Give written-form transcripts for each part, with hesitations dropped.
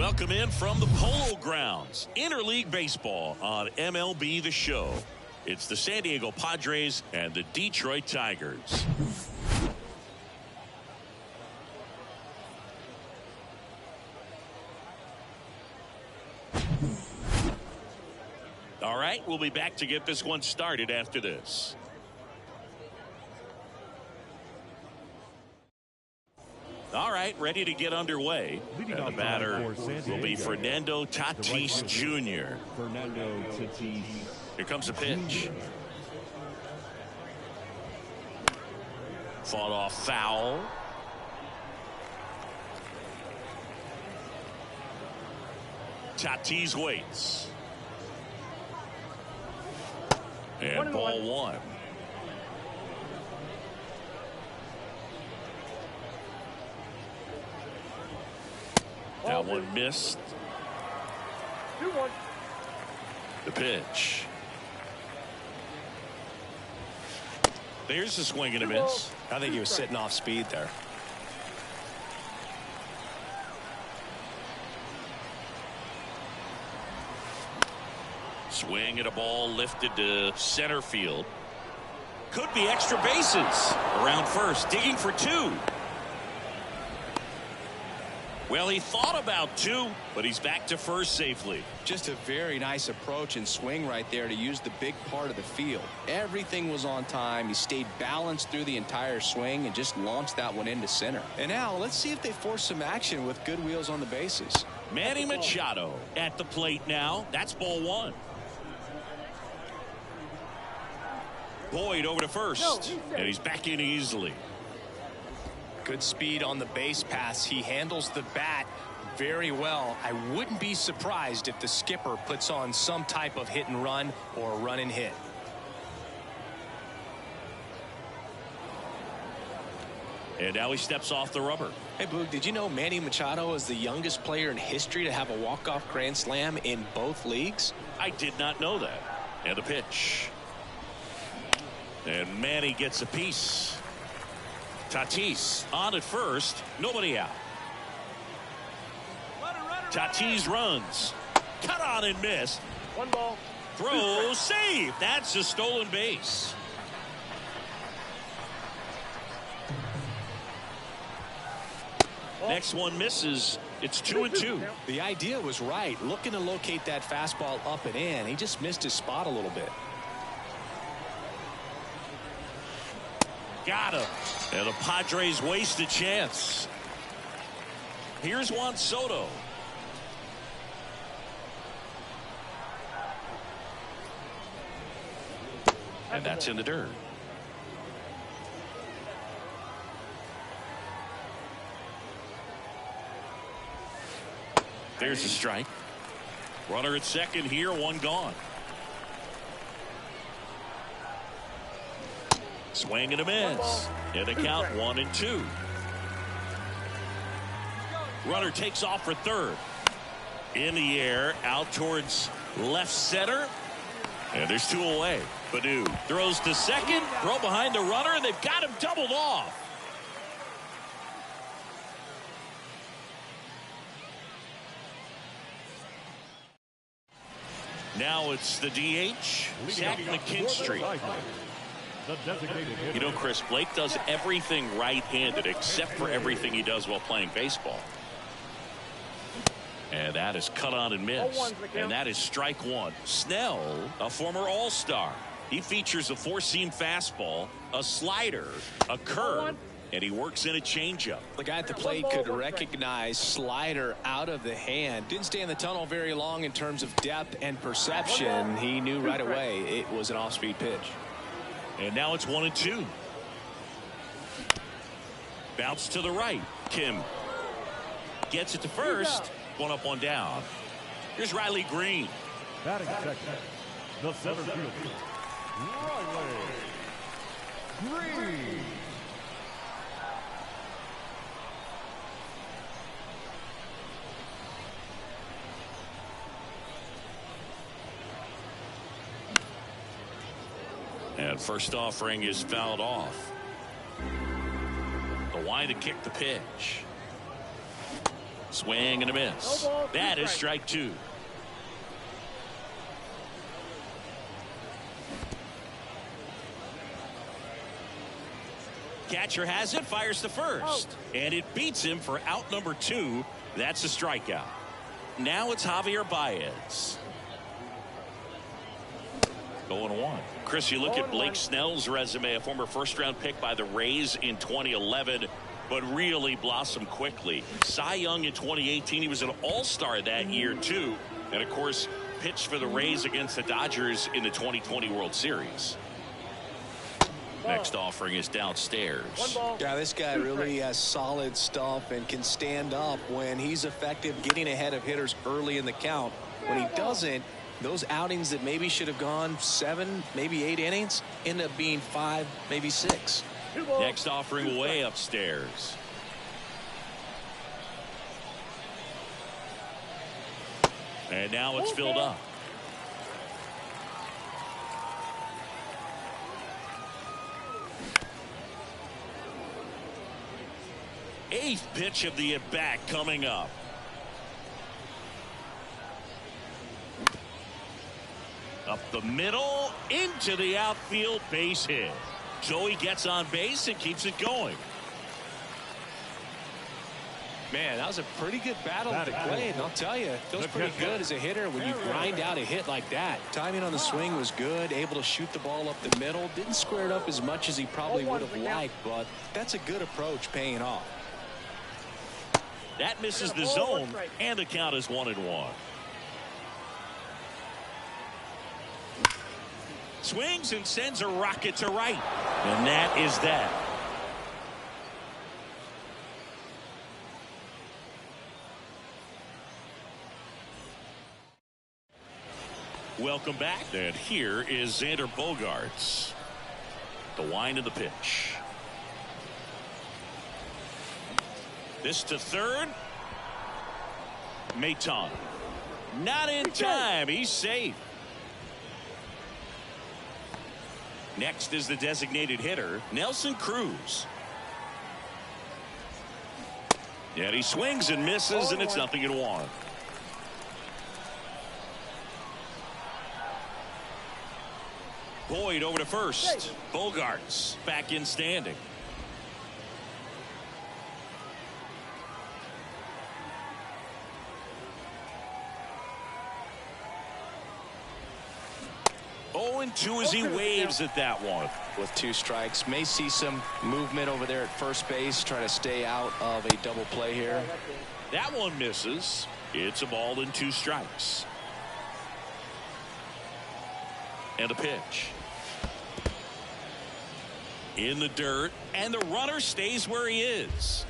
Welcome in from the Polo Grounds. Interleague Baseball on MLB The Show. It's the San Diego Padres and the Detroit Tigers. All right, we'll be back to get this one started after this. All right, ready to get underway. And the batter will be Fernando Tatis Jr. Here comes the pitch. Fought off foul. Tatis waits. And ball one. That one missed. 2-1. The pitch. There's the swing and a miss. I think he was sitting off speed there. Swing at a ball lifted to center field. Could be extra bases. Around first, digging for two. Well, he thought about two, but he's back to first safely. Just a very nice approach and swing right there to use the big part of the field. Everything was on time. He stayed balanced through the entire swing and just launched that one into center. And now let's see if they force some action with good wheels on the bases. Manny Machado at the plate now. That's ball one. Boyd over to first, and he's back in easily. Good speed on the base pass. He handles the bat very well. I wouldn't be surprised if the skipper puts on some type of hit and run or run and hit. And now he steps off the rubber. Hey, Boog, did you know Manny Machado is the youngest player in history to have a walk-off grand slam in both leagues? I did not know that. And the pitch. And Manny gets a piece. Tatis on at first. Nobody out. Tatis runs. Cut on and missed. 1 ball. Throw, save. That's a stolen base. Next one misses. It's 2-2. The idea was right. Looking to locate that fastball up and in. He just missed his spot a little bit. Got him. And the Padres waste a chance. Here's Juan Soto. And that's in the dirt. There's a strike. Runner at second here, one gone. Swing and a miss. And the count 1-2. Runner takes off for third. In the air, out towards left center. And there's two away. Badu throws to second. Throw behind the runner, and they've got him doubled off. Now it's the DH, Zach McKinstry. You know, Chris, Blake does everything right-handed except for everything he does while playing baseball. And that is cut on and missed. And that is strike one. Snell, a former All-Star. He features a four-seam fastball, a slider, a curve, and he works in a changeup. The guy at the plate could recognize slider out of the hand. Didn't stay in the tunnel very long in terms of depth and perception. He knew right away it was an off-speed pitch. And now it's 1-2. Bounce to the right. Kim gets it to first. One up, one down. Here's Riley Green. Batting second, the center fielder, Riley Green. And first offering is fouled off. The wind to kick the pitch. Swing and a miss. No ball, That is strike. strike two. Catcher has it, fires to first. And it beats him for out number 2. That's a strikeout. Now it's Javier Baez. 0-1. Chris, you look at Blake Snell's resume, a former first-round pick by the Rays in 2011, but really blossomed quickly. Cy Young in 2018, he was an all-star that year, too. And, of course, pitched for the Rays against the Dodgers in the 2020 World Series. Next offering is downstairs. Yeah, this guy really has solid stuff and can stand up when he's effective getting ahead of hitters early in the count. When he doesn't, those outings that maybe should have gone 7, maybe 8 innings end up being 5, maybe 6. Next offering way upstairs. And now it's filled up. Eighth pitch of the at-bat coming up. Up the middle, into the outfield, base hit. Joey gets on base and keeps it going. Man, that was a pretty good battle at the plate, and I'll tell you, it feels pretty good as a hitter when you grind out a hit like that. Timing on the swing was good, able to shoot the ball up the middle. Didn't square it up as much as he probably would have liked, but that's a good approach paying off. That misses the zone, and the count is 1-1. Swings and sends a rocket to right. And that is that. Welcome back. And here is Xander Bogaerts. The wind of the pitch. This to third. Maton. Not in time. He's safe. Next is the designated hitter, Nelson Cruz. And he swings and misses, and it's 0-1. Boyd over to first. Bogaerts back in standing. And 2 as he waves at that one. With 2 strikes, may see some movement over there at first base, trying to stay out of a double play here. That one misses. It's a ball and 2 strikes. And a pitch. In the dirt, and the runner stays where he is.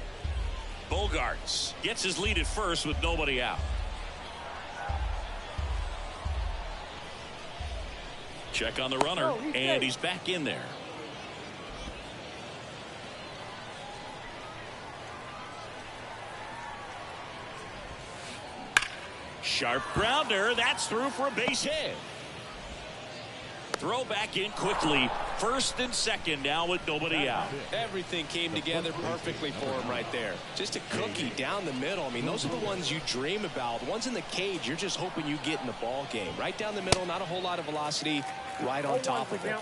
Bogaerts gets his lead at first with nobody out. Check on the runner, and he's back in there. Sharp grounder. That's through for a base hit. Throw back in quickly. First and second now with nobody out. Everything came together perfectly for him right there. Just a cookie down the middle. I mean, those are the ones you dream about. The ones in the cage, you're just hoping you get in the ball game. Right down the middle, not a whole lot of velocity, right on top of it.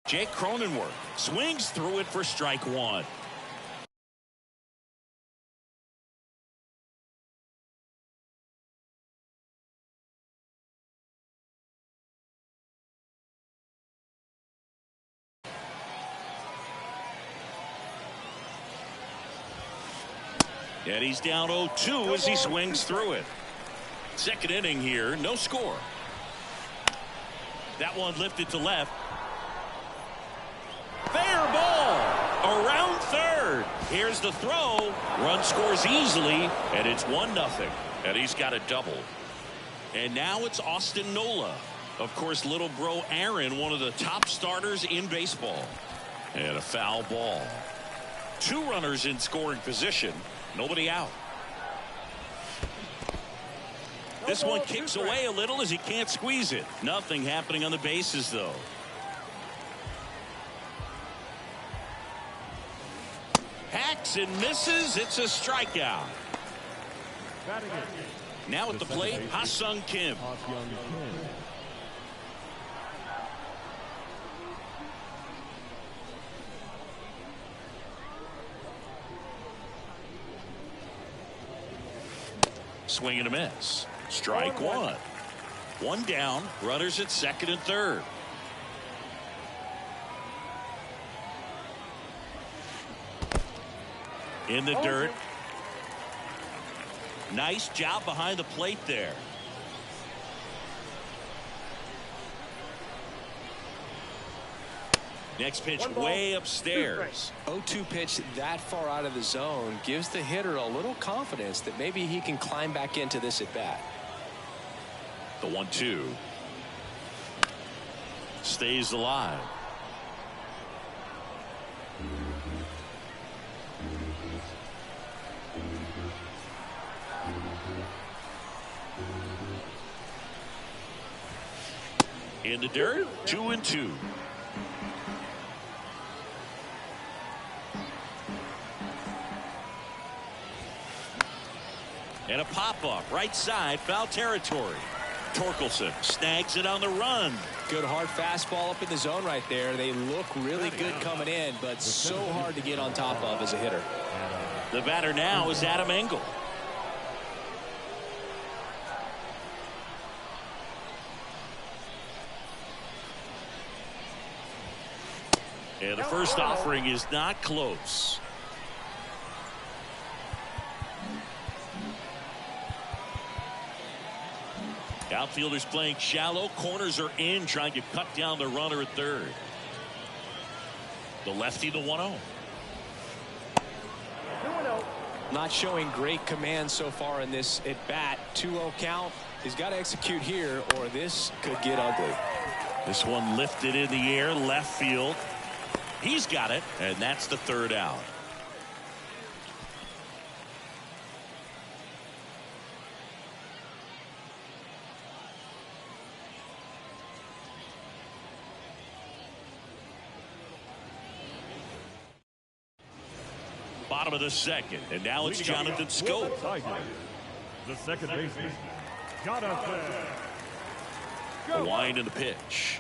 Jake Cronenworth swings through it for strike one. And he's down 0-2 as he swings through it. Second inning here, no score. That one lifted to left. Fair ball around third. Here's the throw. Run scores easily, and it's 1-0. And he's got a double. And now it's Austin Nola. Of course, little bro Aaron, one of the top starters in baseball. And a foul ball. 2 runners in scoring position. Nobody out. This one kicks away a little as he can't squeeze it. Nothing happening on the bases, though. Hacks and misses. It's a strikeout. Now at the plate, Ha-Sung Kim. Swing and a miss. Strike one. 1 down. Runners at second and third. In the dirt. Nice job behind the plate there. Next pitch way upstairs. 0-2 pitch that far out of the zone gives the hitter a little confidence that maybe he can climb back into this at bat. The 1-2 stays alive. In the dirt, 2-2. And a pop-up right side, foul territory. Torkelson snags it on the run. Good hard fastball up in the zone right there. They look really good coming in, but so hard to get on top of as a hitter. The batter now is Adam Engel. And the first offering is not close. Outfielders playing shallow. Corners are in, trying to cut down the runner at third. The lefty, the 1-0. Not showing great command so far in this at bat. 2-0 count. He's got to execute here, or this could get ugly. This one lifted in the air, left field. He's got it, and that's the third out. Bottom of the second, and now it's Jonathan Schoop. The second baseman, Jonathan. A wind in the pitch.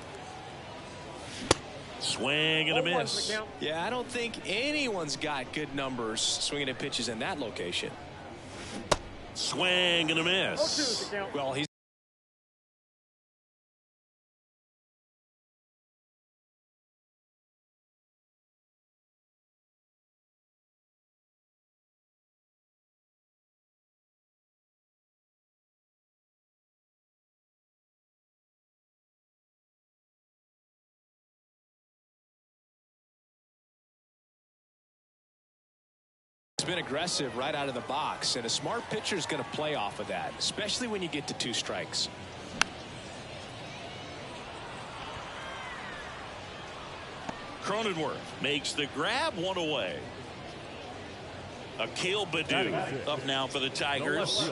Swing and a miss. Yeah, I don't think anyone's got good numbers swinging at pitches in that location. Swing and a miss. Well, he's been aggressive right out of the box, and a smart pitcher is going to play off of that, especially when you get to 2 strikes. Cronenworth makes the grab, 1 away. Akil Baddoo up now for the Tigers.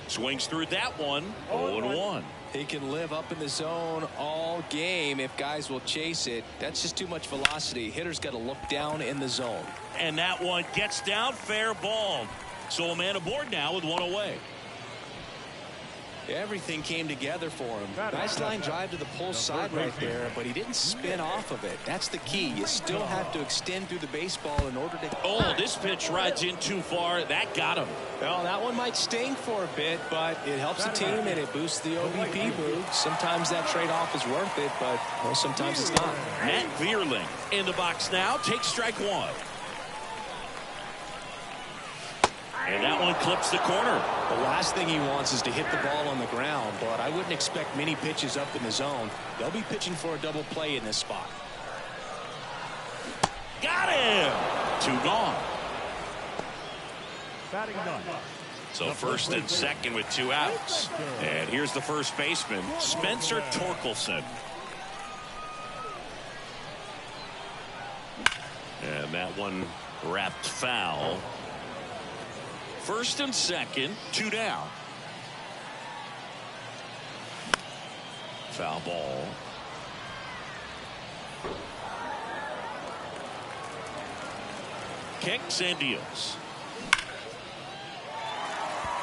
Swings through that one. 0-1. He can live up in the zone all game if guys will chase it. That's just too much velocity. Hitter's got to look down in the zone. And that one gets down, fair ball. So a man aboard now with 1 away. Everything came together for him. Nice line drive to the pull side right there, but he didn't spin off of it. That's the key. You still have to extend through the baseball in order to... Oh, this pitch rides in too far. That got him. Well, that one might sting for a bit, but it helps the team and it boosts the OBP move. Sometimes that trade-off is worth it, but well, sometimes it's not. Matt Vierling in the box now. Takes strike one. And that one clips the corner. The last thing he wants is to hit the ball on the ground, but I wouldn't expect many pitches up in the zone. They'll be pitching for a double play in this spot. Got him. 2 gone. Batting done. So first and second with 2 outs. And here's the first baseman, Spencer Torkelson. And that one wrapped foul. First and second, 2 down. Foul ball. Kicks and deals.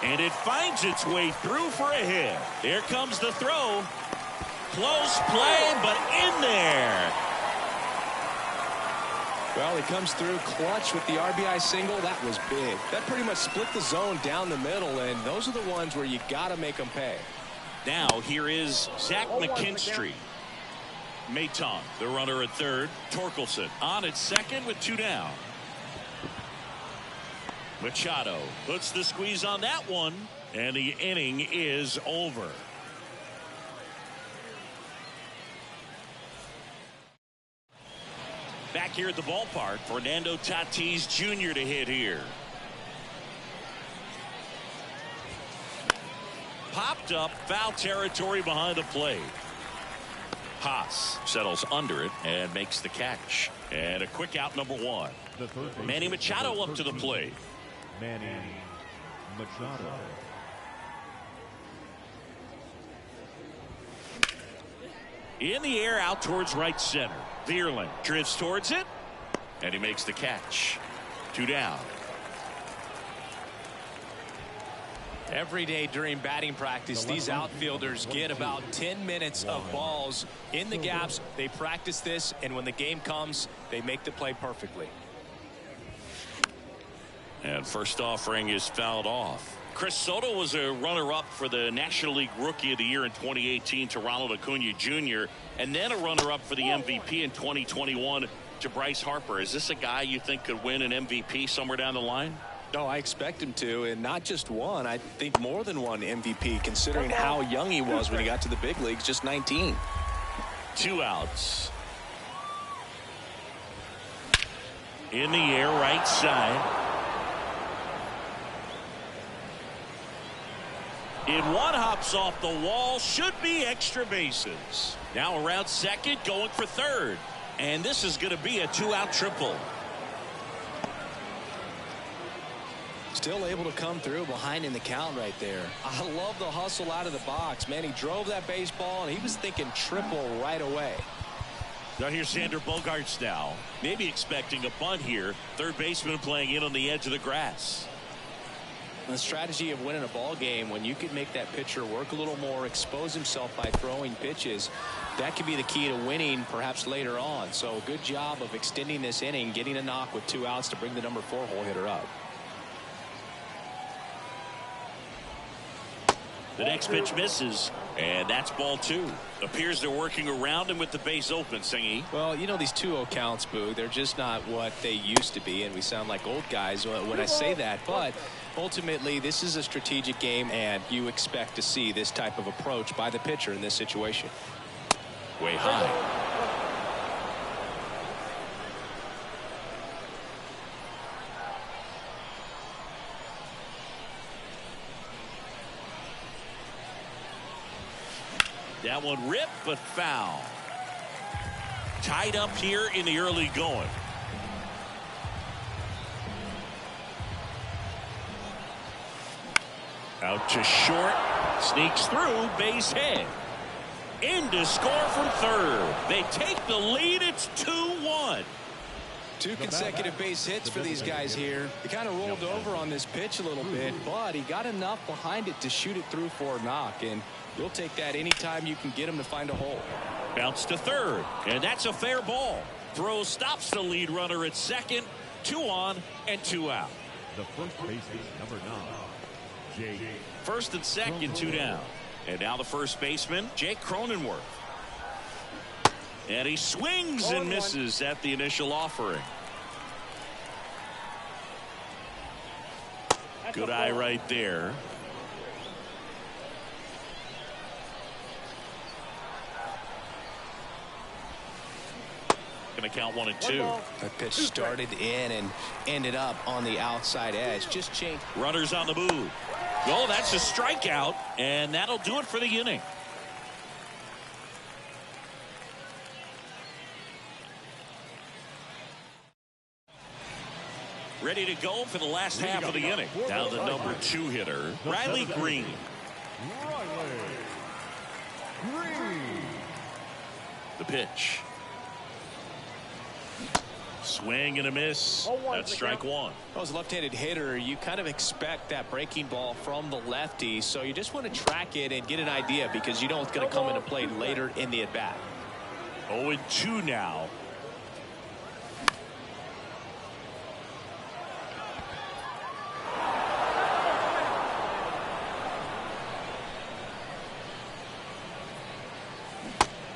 And it finds its way through for a hit. Here comes the throw. Close play, but in there. Well, he comes through clutch with the RBI single. That was big. That pretty much split the zone down the middle, and those are the ones where you got to make them pay. Now here is Zach McKinstry. Maton, the runner at third. Torkelson on at second with 2 down. Machado puts the squeeze on that one, and the inning is over. Back here at the ballpark, Fernando Tatis Jr. to hit here. Popped up, foul territory behind the plate. Haas settles under it and makes the catch. And a quick out, number 1. Manny Machado up to the plate. Manny Machado. In the air, out towards right center. Vierling drifts towards it, and he makes the catch. 2 down. Every day during batting practice, these outfielders get about 10 minutes of balls in the gaps. They practice this, and when the game comes, they make the play perfectly. And first offering is fouled off. Chris Soto was a runner-up for the National League Rookie of the Year in 2018 to Ronald Acuna Jr. and then a runner-up for the MVP in 2021 to Bryce Harper. Is this a guy you think could win an MVP somewhere down the line? No, I expect him to, and not just one. I think more than one MVP, considering how young he was when he got to the big leagues, just 19. 2 outs. In the air, right side. In one, hops off the wall, should be extra bases. Now around second, going for third. And this is going to be a 2-out triple. Still able to come through behind in the count right there. I love the hustle out of the box. Man, he drove that baseball, and he was thinking triple right away. Now here's Sander Bogaerts now. Maybe expecting a bunt here. Third baseman playing in on the edge of the grass. The strategy of winning a ball game, when you can make that pitcher work a little more, expose himself by throwing pitches, that could be the key to winning perhaps later on. So good job of extending this inning, getting a knock with 2 outs to bring the number 4 hole hitter up. The next pitch misses, and that's ball 2. Appears they're working around him with the base open, Singy. Well, you know, these 2-0 counts, Boog, they're just not what they used to be, and we sound like old guys when I say that. But ultimately, this is a strategic game, and you expect to see this type of approach by the pitcher in this situation. Way high. That one ripped, but foul. Tied up here in the early going. Out to short. Sneaks through. Base hit. In to score from third. They take the lead. It's 2-1. Two consecutive base hits for these guys here. He kind of rolled over on this pitch a little bit, but he got enough behind it to shoot it through for a knock, and you'll take that anytime you can get him to find a hole. Bounce to third, and that's a fair ball. Throw stops the lead runner at second. 2 on and 2 out. The first baseman, number 9, Jake. First and second, 2 down. And now the first baseman, Jake Cronenworth. And he swings and misses at the initial offering. Good eye right there. Going to count 1 and 2. That pitch started in and ended up on the outside edge. Just changed. Runners on the move. Oh, that's a strikeout, and that'll do it for the inning. Ready to go for the last half of the inning. Now the number 2 hitter, Riley Green. The pitch. Swing and a miss. That's strike 1. Well, as a left-handed hitter, you kind of expect that breaking ball from the lefty, so you just want to track it and get an idea because you know it's going to come into play later in the at-bat. 0-2 now.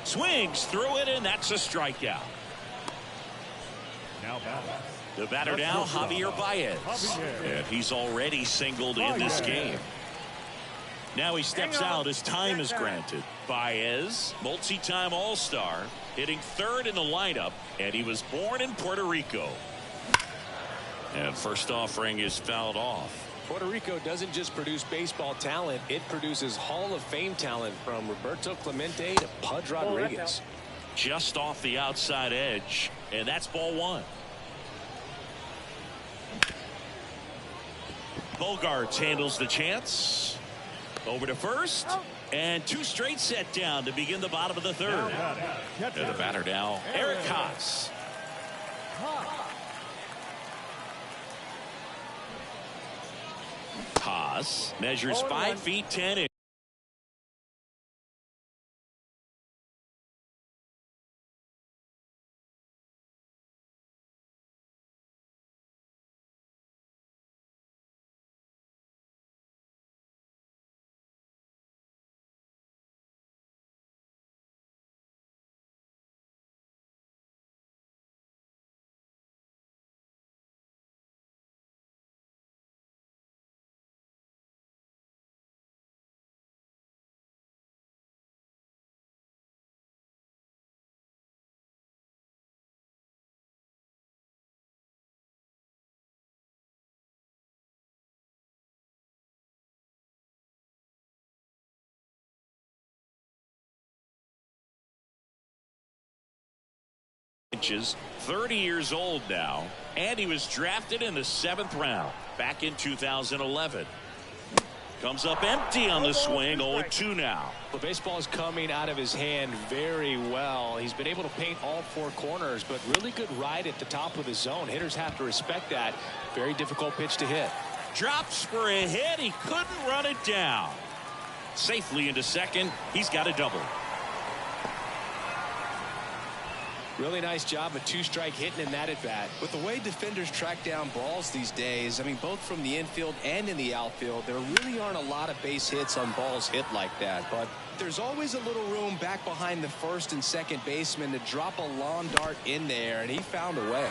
Swings through it, and that's a strikeout. The batter now, Javier Baez. And he's already singled in this game. Now he steps out as time is granted. Baez, multi-time All-Star, hitting third in the lineup, and he was born in Puerto Rico. And first offering is fouled off. Puerto Rico doesn't just produce baseball talent, it produces Hall of Fame talent from Roberto Clemente to Pudge Rodriguez. Just off the outside edge, and that's ball 1. Bogarts handles the chance. Over to first. And 2 straight set down to begin the bottom of the 3rd. And the batter now, Eric Haas. Haas measures 5 feet 10 inches. Inches, 30 years old now, and he was drafted in the 7th round back in 2011. Comes up empty on the swing. 0-2 now. The baseball is coming out of his hand very well. He's been able to paint all 4 corners, but really good ride at the top of the zone. Hitters have to respect that. Very difficult pitch to hit. Drops for a hit. He couldn't run it down. Safely into second. He's got a double. Really nice job of 2-strike hitting in that at bat. With the way defenders track down balls these days, I mean, both from the infield and in the outfield, there really aren't a lot of base hits on balls hit like that. But there's always a little room back behind the first and second baseman to drop a lawn dart in there, and he found a way.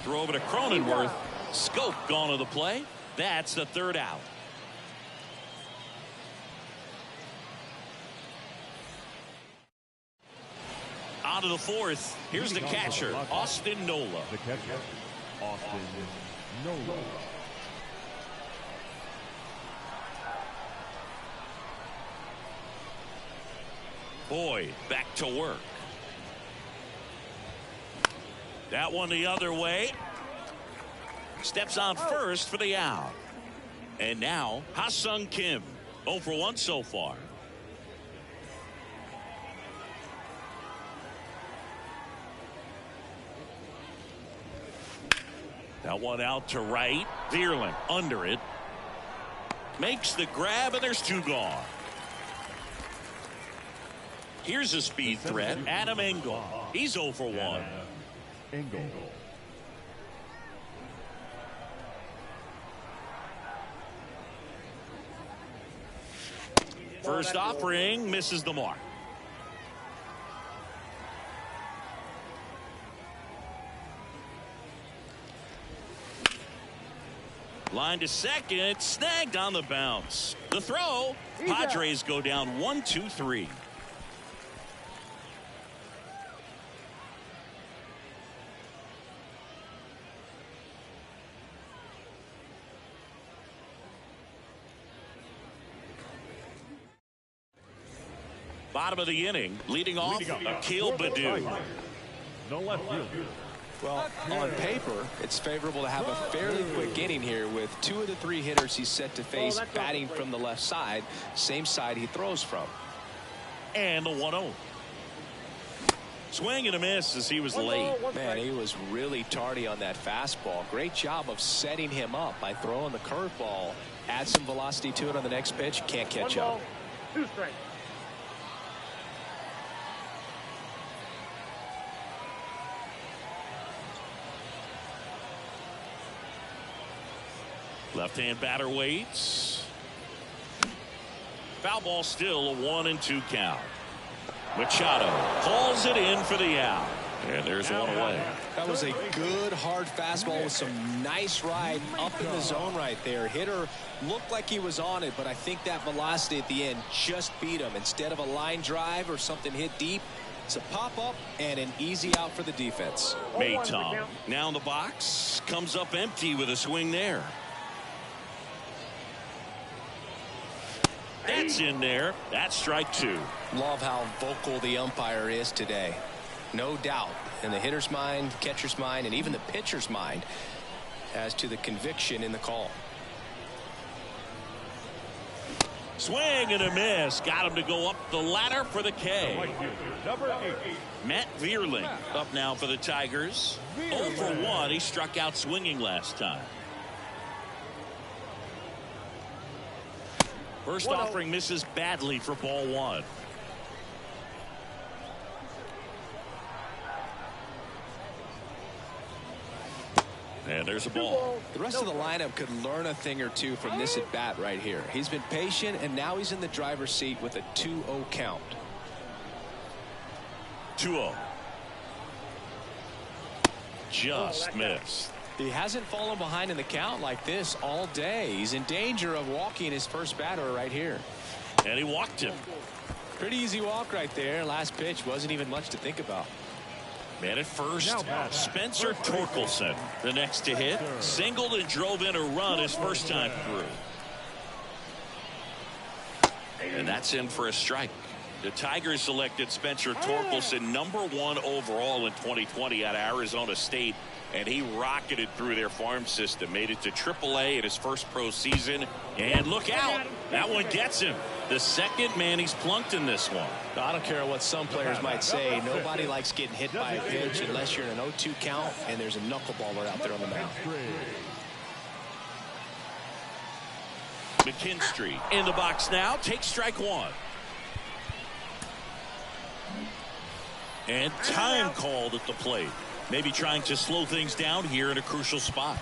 Throw over to Cronenworth. Scope gone to the play. That's the 3rd out. On to the 4th. Here's the catcher, Austin Nola. The catcher, Austin Nola. Boyd back to work. That one the other way. Steps on first for the out. And now Ha-Sung Kim, 0 for 1 so far. That one out to right. Vierling under it. Makes the grab, and there's 2 gone. Here's a speed threat, Adam Engel. He's 0 for 1. Engel. First offering misses the mark. Line to second, snagged on the bounce. The throw, Padres go down 1-2-3. Bottom of the inning, leading off, Akil Baddoo. No left field. Well, on paper, it's favorable to have a fairly quick inning here with 2 of the 3 hitters he's set to face batting from the left side, same side he throws from. And the 1-0. Swing and a miss as he was late. Man, he was really tardy on that fastball. Great job of setting him up by throwing the curveball. Add some velocity to it on the next pitch. Can't catch up. 2 strikes. Left-hand batter waits. Foul ball, still a 1-2 count. Machado calls it in for the out. And there's one away. That was a good hard fastball with some nice ride up in the zone right there. Hitter looked like he was on it, but I think that velocity at the end just beat him. Instead of a line drive or something hit deep, it's a pop-up and an easy out for the defense. Maytom now in the box, comes up empty with a swing there. That's in there. That's strike 2. Love how vocal the umpire is today. No doubt in the hitter's mind, catcher's mind, and even the pitcher's mind as to the conviction in the call. Swing and a miss. Got him to go up the ladder for the K. Number 8. Matt Vierling up now for the Tigers. 0 for 1. He struck out swinging last time. First offering misses badly for ball 1. And there's a ball. The rest of the lineup could learn a thing or two from this at bat right here. He's been patient, and now he's in the driver's seat with a 2-0 count. 2-0. Just missed. He hasn't fallen behind in the count like this all day. He's in danger of walking his first batter right here. And he walked him. Pretty easy walk right there. Last pitch wasn't even much to think about. Man at first, Spencer Torkelson. The next to hit, singled and drove in a run his first time through. And that's in for a strike. The Tigers selected Spencer Torkelson #1 overall in 2020 out of Arizona State. And he rocketed through their farm system, made it to AAA in his first pro season. And look out, that one gets him. The second man he's plunked in this one. I don't care what some players might say. Nobody likes getting hit by a pitch unless you're in an 0-2 count and there's a knuckleballer out there on the mound. McKinstry in the box now, takes strike 1. And time called at the plate. Maybe trying to slow things down here in a crucial spot.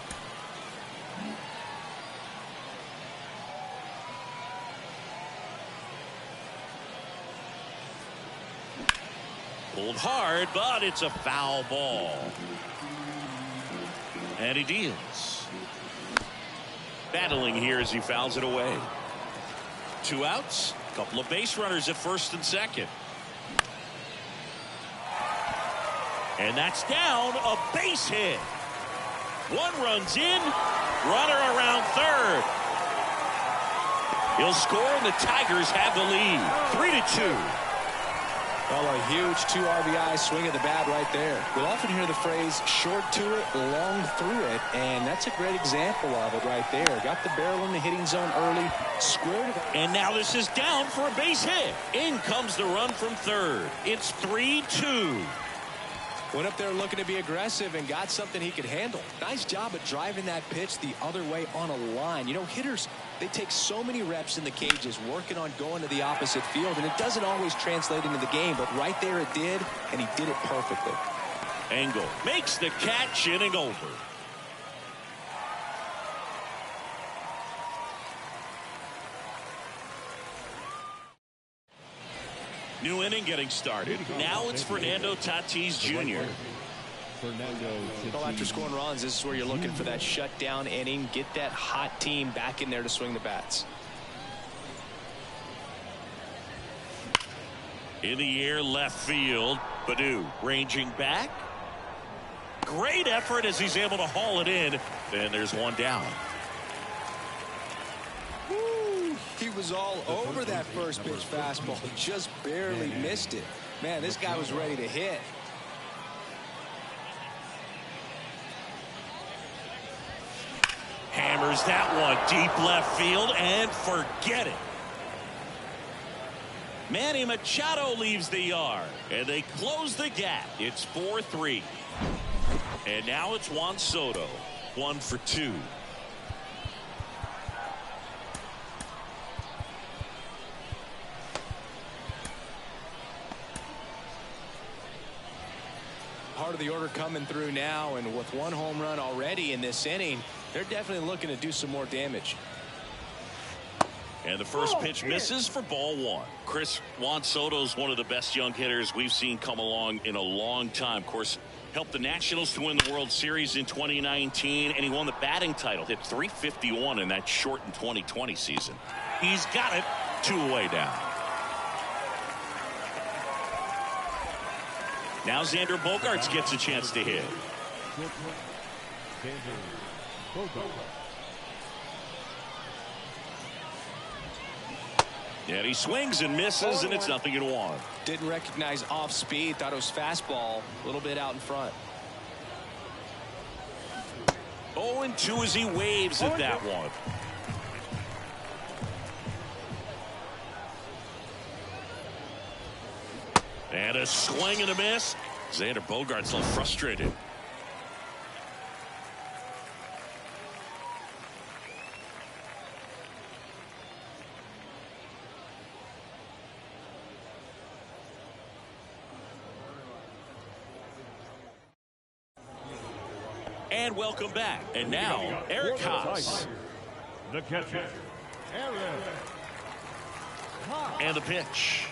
Pulled hard, but it's a foul ball. And he deals. Battling here as he fouls it away. 2 outs, couple of base runners at first and second. And that's down, a base hit. 1 runs in, runner around third. He'll score, and the Tigers have the lead, 3-2. Well, a huge 2 RBI swing at the bat right there. We'll often hear the phrase short to it, long through it, and that's a great example of it right there. Got the barrel in the hitting zone early, squared it. And now this is down for a base hit. In comes the run from third. It's 3-2. Went up there looking to be aggressive and got something he could handle. Nice job at driving that pitch the other way on a line. You know, hitters, they take so many reps in the cages working on going to the opposite field, and it doesn't always translate into the game, but right there it did, and he did it perfectly. Engel makes the catch, inning over. New inning getting started. Now it's Fernando Tatis Jr. Well, after scoring runs, this is where you're looking for that shutdown inning. Get that hot team back in there to swing the bats. In the air, left field. Baddoo ranging back. Great effort as he's able to haul it in. And there's one down. He was all over that first pitch fastball. Just barely missed it. Man, this guy was ready to hit. Hammers that one deep left field and forget it. Manny Machado leaves the yard and they close the gap. It's 4-3. And now it's Juan Soto. 1 for 2. Part of the order coming through now, and with one home run already in this inning, they're definitely looking to do some more damage. And the first pitch misses for ball 1. Chris, Juan Soto's one of the best young hitters we've seen come along in a long time. Of course, helped the Nationals to win the World Series in 2019, and he won the batting title. Hit .351 in that shortened 2020 season. He's got it 2 away down. Now Xander Bogaerts gets a chance to hit. And he swings and misses, and it's 0-1. Didn't recognize off speed. Thought it was fastball. A little bit out in front. 0-2 as he waves at that one. And a swing and a miss. Xander Bogaerts a little frustrated. And welcome back. And now, Eric Haas. The catcher, Eric. And the pitch.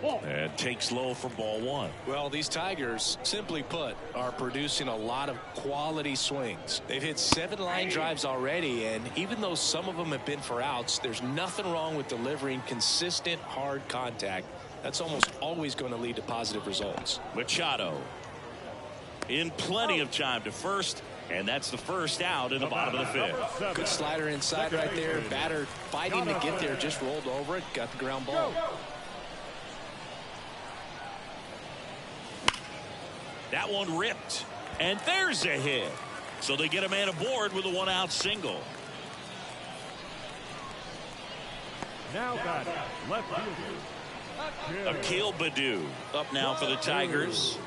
And takes low for ball 1. Well, these Tigers, simply put, are producing a lot of quality swings. They've hit 7 line drives already, and even though some of them have been for outs, there's nothing wrong with delivering consistent, hard contact. That's almost always going to lead to positive results. Machado in plenty of time to first, and that's the first out in the bottom of the 5th. Good slider inside right there. Batter fighting to get there, just rolled over it, got the ground ball. That one ripped, and there's a hit. So they get a man aboard with a 1-out single. Now got left fielder, Akil Baddoo up now for the Tigers.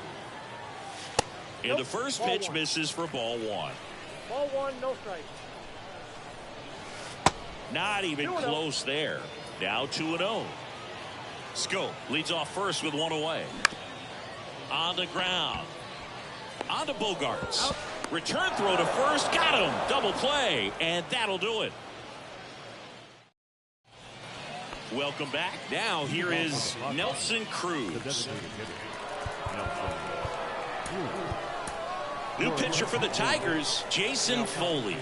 And the first pitch misses for ball 1. Ball 1, no strike. Not even close there. Now 2-0. Scope leads off first with 1 away. On the ground. On to Bogaerts. Return throw to first. Got him. Double play. And that'll do it. Welcome back. Now here is Nelson Cruz. New pitcher for the Tigers, Jason Foley.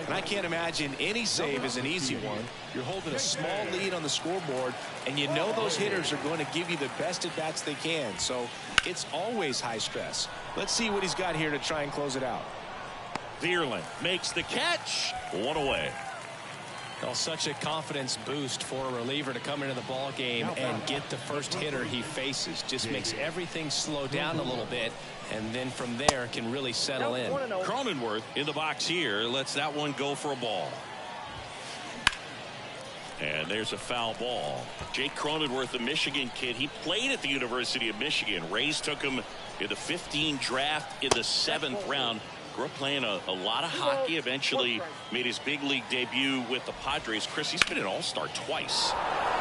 And I can't imagine any save is an easy one. You're holding a small lead on the scoreboard, and you know those hitters are going to give you the best at-bats they can. So it's always high stress. Let's see what he's got here to try and close it out. Vierling makes the catch. 1 away. Well, such a confidence boost for a reliever to come into the ball game and get the first hitter he faces. Just makes everything slow down a little bit, and then from there can really settle in. Cronenworth in the box here lets that one go for a ball. And there's a foul ball. Jake Cronenworth, the Michigan kid, he played at the University of Michigan. Rays took him in the 15 draft in the 7th round. Grew up playing a lot of hockey. Eventually made his big league debut with the Padres. Chris, he's been an all-star twice.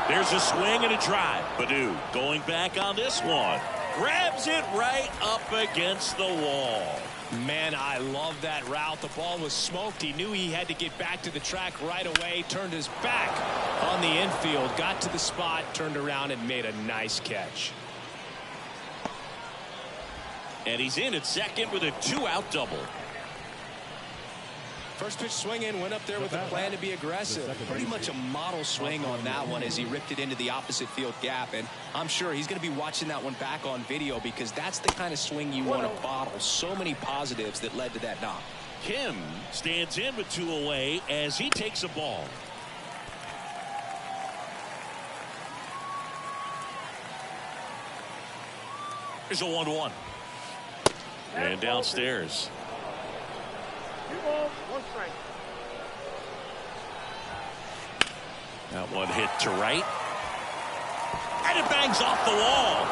There's a swing and a drive. Baddoo going back on this one. Grabs it right up against the wall. Man, I love that route. The ball was smoked. He knew he had to get back to the track right away. Turned his back on the infield. Got to the spot. Turned around and made a nice catch. And he's in at second with a 2-out double. First pitch swinging, went up there with a plan to be aggressive. Pretty much a model swing on that one as he ripped it into the opposite field gap. And I'm sure he's going to be watching that one back on video because that's the kind of swing you want to bottle. So many positives that led to that knock. Kim stands in with 2 away as he takes a ball. Here's a 1-1. And downstairs. 2 balls, 1 strike. That one hit to right. And it bangs off the wall.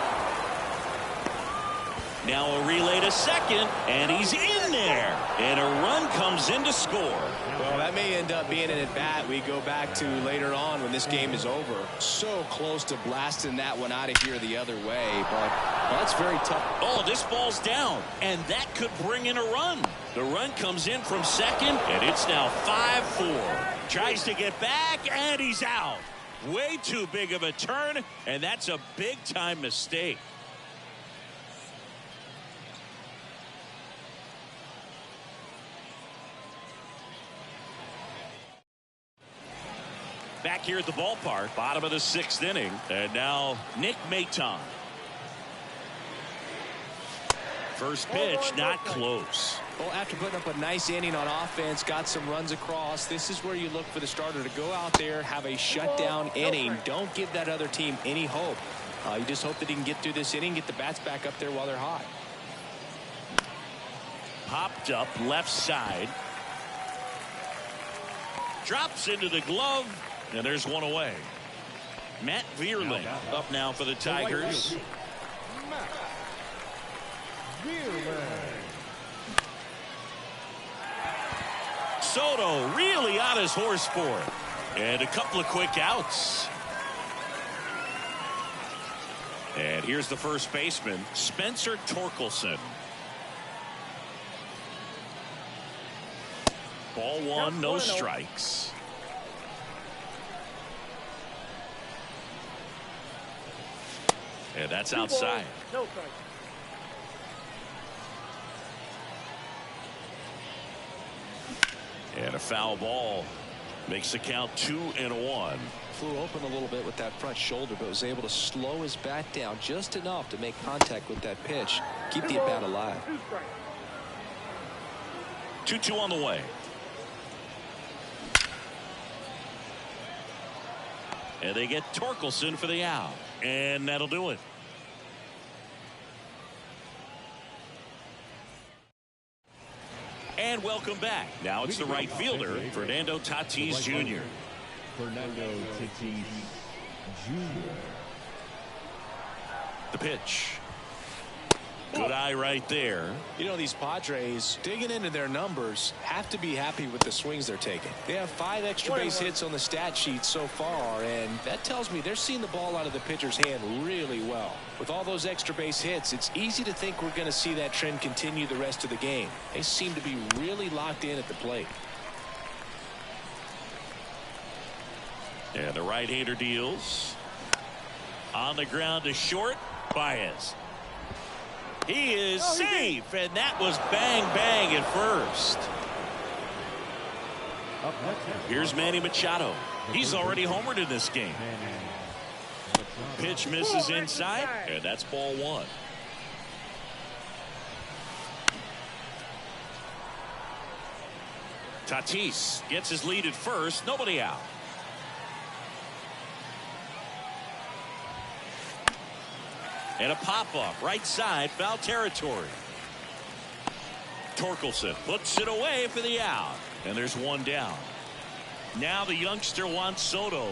Now a relay to second, and he's in there. And a run comes in to score. Well, that may end up being an at-bat we go back to later on when this game is over. So close to blasting that one out of here the other way, but that's very tough. Oh, this ball's down, and that could bring in a run. The run comes in from second, and it's now 5-4. Tries to get back, and he's out. Way too big of a turn, and that's a big-time mistake. Back here at the ballpark, bottom of the 6th inning, and now Nick Maton. First pitch, not close. Well, after putting up a nice inning on offense, got some runs across, this is where you look for the starter to go out there, have a shutdown inning. Don't give that other team any hope. You just hope that he can get through this inning, get the bats back up there while they're hot. Popped up left side. Drops into the glove. And there's one away. Matt Vierling up now for the Tigers. Soto really on his horse for it. And a couple of quick outs. And here's the first baseman, Spencer Torkelson. Ball 1, no strikes. And that's outside. No strike. And a foul ball makes the count 2-1. Flew open a little bit with that front shoulder, but was able to slow his bat down just enough to make contact with that pitch. Keep the at-bat alive. 2-2 on the way. And they get Torkelson for the out. And that'll do it. And welcome back. Now it's the right fielder, Fernando Tatis Jr. Fernando Tatis Jr. The pitch. Good eye right there. You know, these Padres, digging into their numbers, have to be happy with the swings they're taking. They have 5 extra base hits on the stat sheet so far, and that tells me they're seeing the ball out of the pitcher's hand really well. With all those extra base hits, it's easy to think we're going to see that trend continue the rest of the game. They seem to be really locked in at the plate. And the right-hander deals. On the ground to short, Baez. He is safe, and that was bang at first. Here's Manny Machado. He's already homered in this game. Pitch misses inside, and that's ball 1. Tatis gets his lead at first, nobody out. And a pop-up, right side, foul territory. Torkelson puts it away for the out. And there's one down. Now the youngster Juan Soto.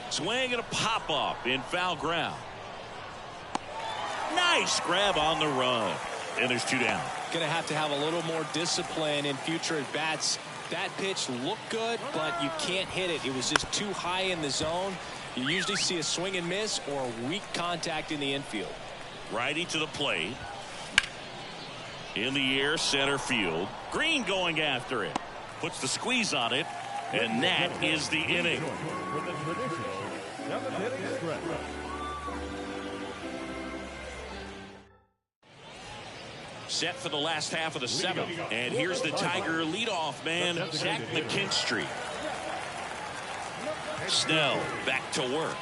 Swing and a pop-up in foul ground. Nice grab on the run. And there's 2 down. Going to have a little more discipline in future at-bats. That pitch looked good, but you can't hit it. It was just too high in the zone. You usually see a swing and miss or weak contact in the infield. Righty to the plate. In the air, center field. Green going after it. Puts the squeeze on it. And that is the inning. With the traditional 7th-inning stretch. Set for the last half of the 7th. And here's the Tiger leadoff man, Zach McKinstry. Snell back to work.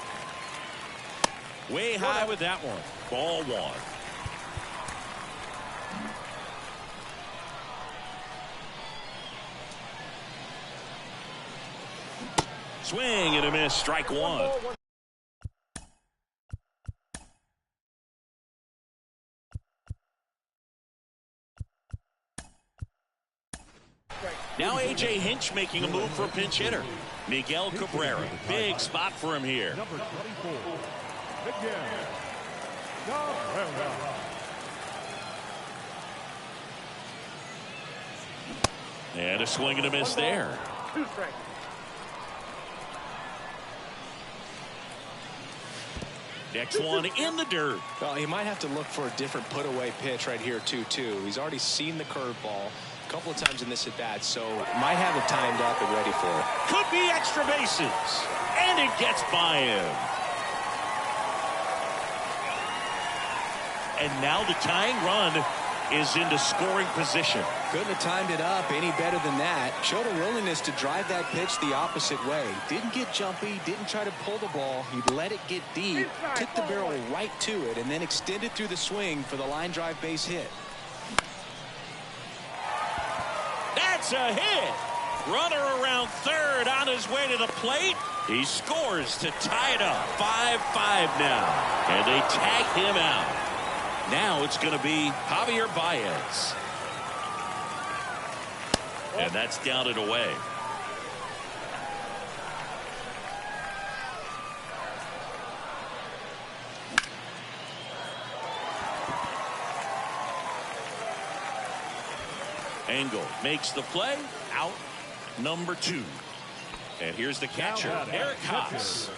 Way high with that one. Ball 1. Swing and a miss. Strike 1. Now A.J. Hinch making a move for a pinch hitter. Miguel Cabrera. Big spot for him here. Number 24, Miguel Cabrera. And a swing and a miss there. 2 strikes. Next one in the dirt. Well, he might have to look for a different put-away pitch right here, 2-2. He's already seen the curveball a couple of times in this at-bat, so might have it timed up and ready for it. Could be extra bases. And it gets by him. And now the tying run is into scoring position. Couldn't have timed it up any better than that. Showed a willingness to drive that pitch the opposite way. Didn't get jumpy, didn't try to pull the ball. He let it get deep, took the barrel right to it, and then extended through the swing for the line drive base hit. That's a hit. Runner around third on his way to the plate. He scores to tie it up. 5-5 now. And they tag him out. Now it's going to be Javier Baez. And that's down and away. Engel makes the play. Out number 2. And here's the catcher, Eric Haas.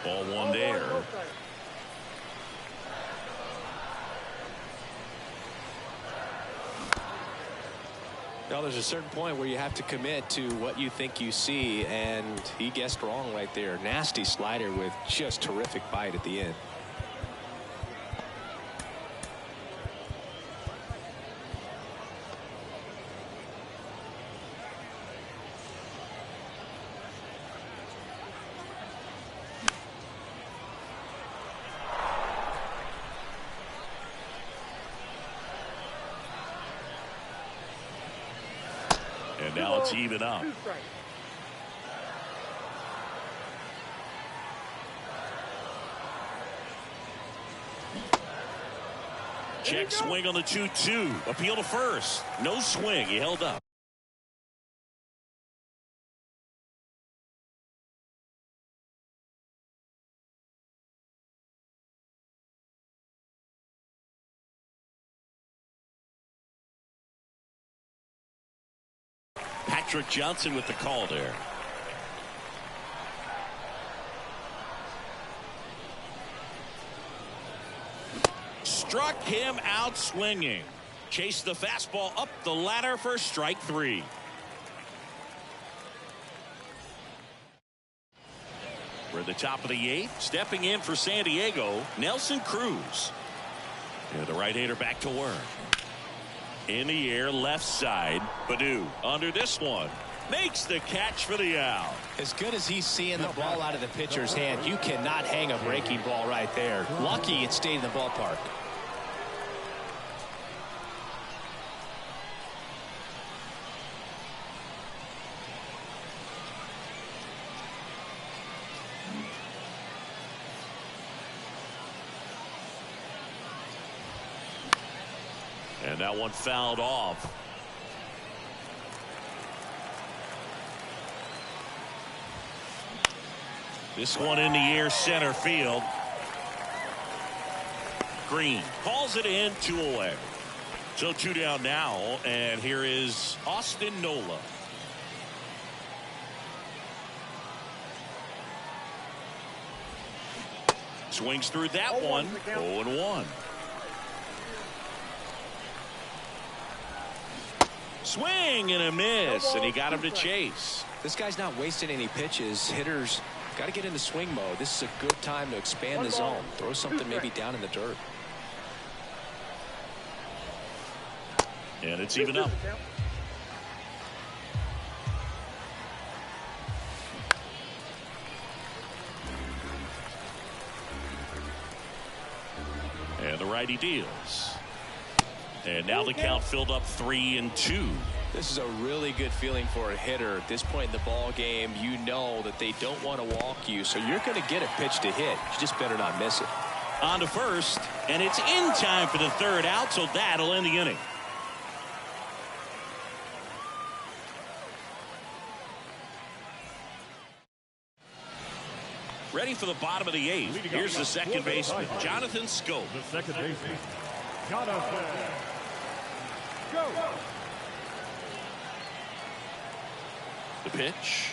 Ball 1 there. Now there's a certain point where you have to commit to what you think you see, and he guessed wrong right there. Nasty slider with just terrific bite at the end. And now it's even up. 2 strikes. Check swing on the 2-2. Appeal to first. No swing. He held up. Patrick Johnson with the call there. Struck him out swinging. Chased the fastball up the ladder for strike 3. We're at the top of the 8th. Stepping in for San Diego, Nelson Cruz. And the right-hander back to work. In the air, left side. Baddoo under this one. Makes the catch for the out. As good as he's seeing the ball out of the pitcher's hand, you cannot hang a breaking ball right there. Lucky it stayed in the ballpark. And that one fouled off. This one in the air, center field. Green calls it in, 2 away. So 2 down now, and here is Austin Nola. Swings through that one, 0-1. Swing and a miss, and he got him to chase. This guy's not wasting any pitches. Hitters got to get into swing mode. This is a good time to expand the zone. Throw something maybe down in the dirt. And it's even up. And the righty deals. And now the count filled up 3-2. This is a really good feeling for a hitter. At this point in the ball game, you know that they don't want to walk you, so you're going to get a pitch to hit. You just better not miss it. On to first, and it's in time for the 3rd out, so that'll end the inning. Ready for the bottom of the 8th. Here's the second baseman, Jonathan Scope. The second baseman, Jonathan. Go. The pitch.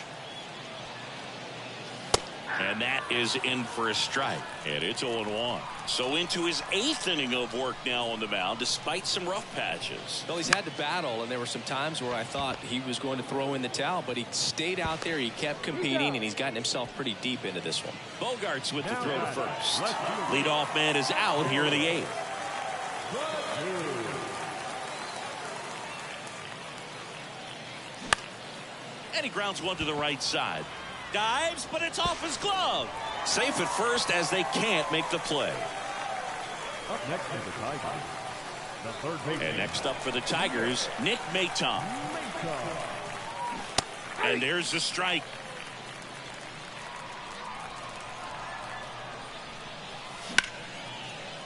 And that is in for a strike. And it's 0-1. So into his 8th inning of work now on the mound, despite some rough patches. Well, he's had to battle, and there were some times where I thought he was going to throw in the towel, but he stayed out there, he kept competing, and he's gotten himself pretty deep into this one. Bogarts with the throw to first. Leadoff man is out here in the 8th. And he grounds one to the right side. Dives, but it's off his glove. Safe at first as they can't make the play. Up next is the Tigers. The third baseman. And next up for the Tigers, Nick Maton. And there's the strike.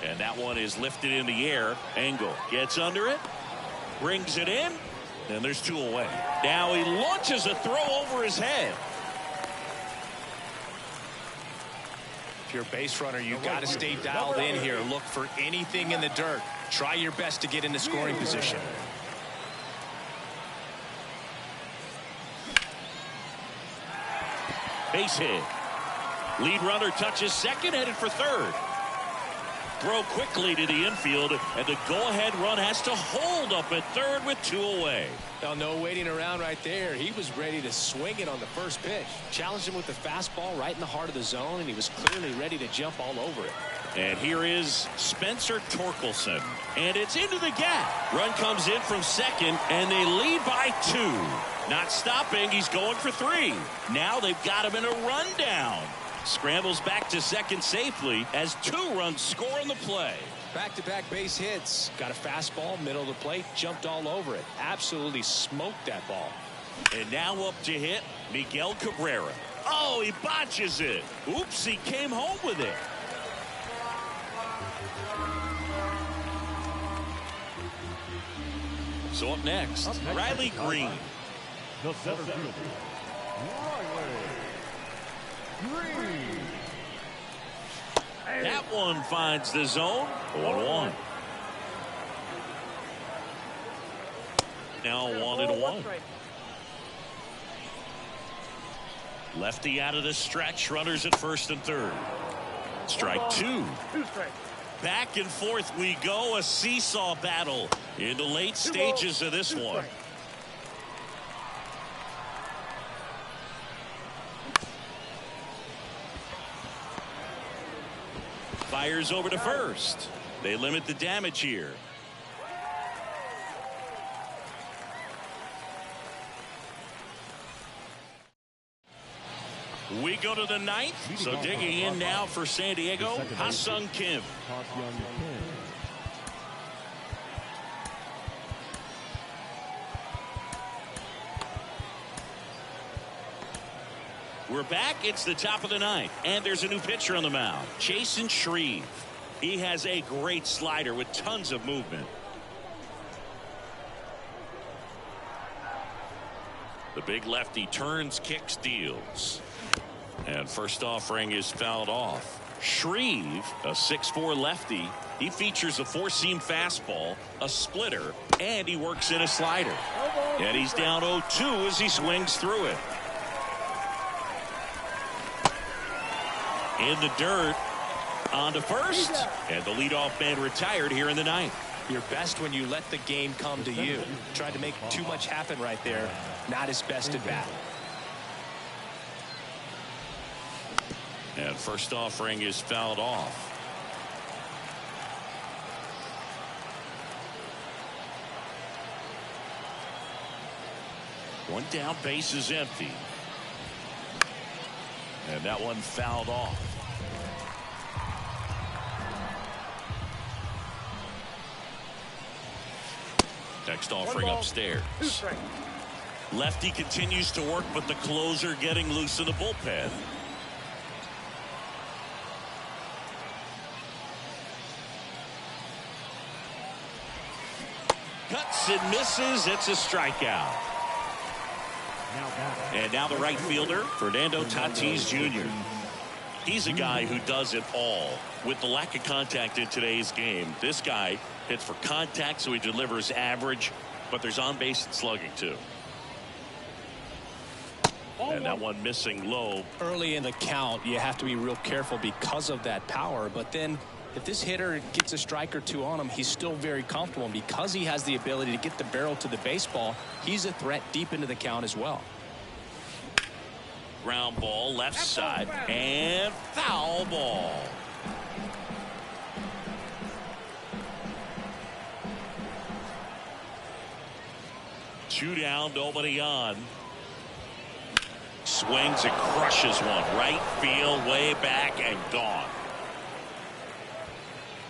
And that one is lifted in the air. Engel gets under it, brings it in, and there's 2 away. Now he launches a throw over his head. If you're a base runner, you've got to stay dialed in here. Look for anything in the dirt. Try your best to get into scoring position. Base hit. Lead runner touches second, headed for 3rd. Throw quickly to the infield, and the go-ahead run has to hold up at 3rd with 2 away. Now, no waiting around right there. He was ready to swing it on the first pitch. Challenged him with the fastball right in the heart of the zone, and he was clearly ready to jump all over it. And here is Spencer Torkelson, and it's into the gap. Run comes in from second, and they lead by 2. Not stopping, he's going for 3. Now they've got him in a rundown. Scrambles back to second safely as 2 runs score on the play. Back-to-back base hits. Got a fastball, middle of the plate, jumped all over it. Absolutely smoked that ball. And now up to hit, Miguel Cabrera. Oh, he botches it. Oops, he came home with it. So up next, Riley Green. The center fielder, Riley Green. That one finds the zone. 1-1. Now 1-1. Lefty out of the stretch. Runners at first and third. Strike 2. Back and forth we go. A seesaw battle in the late stages of this one. Fires over to first. They limit the damage here. We go to the 9th. So digging in now for San Diego, Ha-Sung Kim. We're back. It's the top of the 9th, and there's a new pitcher on the mound, Jason Shreve. He has a great slider with tons of movement. The big lefty turns, kicks, deals. And first offering is fouled off. Shreve, a 6'4 lefty. He features a four-seam fastball, a splitter, and he works in a slider. And he's down 0-2 as he swings through it. In the dirt, on to first. And the leadoff man retired here in the ninth. You're best when you let the game come to you. Tried to make too much happen right there. Not his best at bat. And first offering is fouled off. One down, base is empty. And that one fouled off. Next offering upstairs. Lefty continues to work, but the closer getting loose in the bullpen. Cuts and misses. It's a strikeout. And now the right fielder, Fernando Tatis Jr. He's a guy who does it all. With the lack of contact in today's game, this guy hits for contact, so he delivers average, but there's on-base and slugging too. And that one missing low. Early in the count, you have to be real careful because of that power, but then if this hitter gets a strike or two on him, he's still very comfortable. And because he has the ability to get the barrel to the baseball, he's a threat deep into the count as well. Ground ball left side and foul ball. Two down, nobody on. Swings and crushes one. Right field, way back and gone.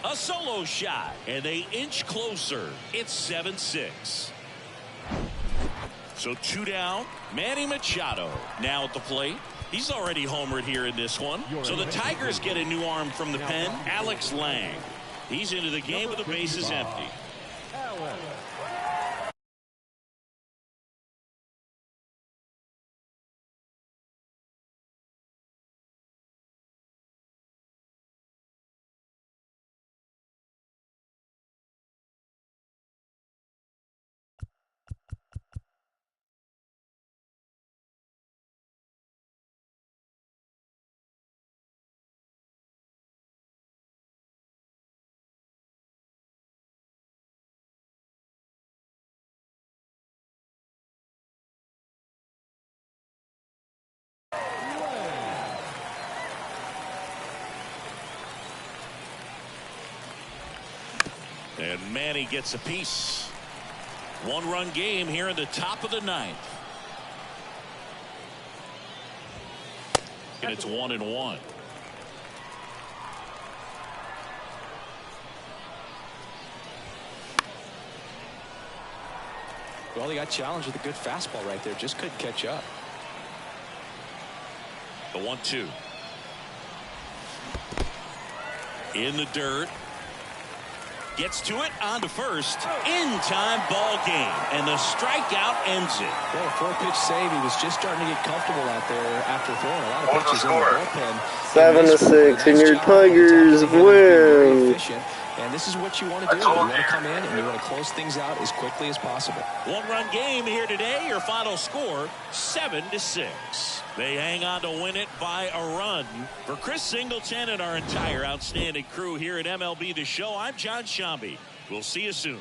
A solo shot, and they inch closer. It's 7-6. So two down. Manny Machado now at the plate. He's already homered here in this one. So the Tigers get a new arm from the pen. Alex Lang. He's into the game with the bases empty. And Manny gets a piece. One-run game here in the top of the ninth. And it's 1-1. Well, he got challenged with a good fastball right there. Just couldn't catch up. The 1-2. In the dirt. Gets to it, on to first. In time, ball game. And the strikeout ends it. Well, a four-pitch save. He was just starting to get comfortable out there after throwing a lot of pitches in the bullpen. 7-6, and your Tigers win. And this is what you want to do. You want to come in and you want to close things out as quickly as possible. One-run game here today. Your final score, 7-6. They hang on to win it by a run. For Chris Singleton and our entire outstanding crew here at MLB The Show, I'm John Shambi. We'll see you soon.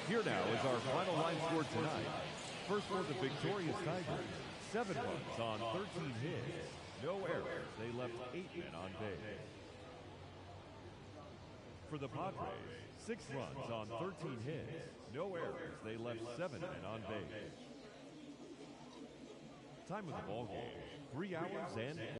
Here now is our final line score tonight. First for the victorious Tigers, 7 runs on 13 hits. No errors. They left 8 men on base. For the Padres, 6 runs on 13 hits, no errors. They left 7 men on base. Time of the ball game, 3 hours and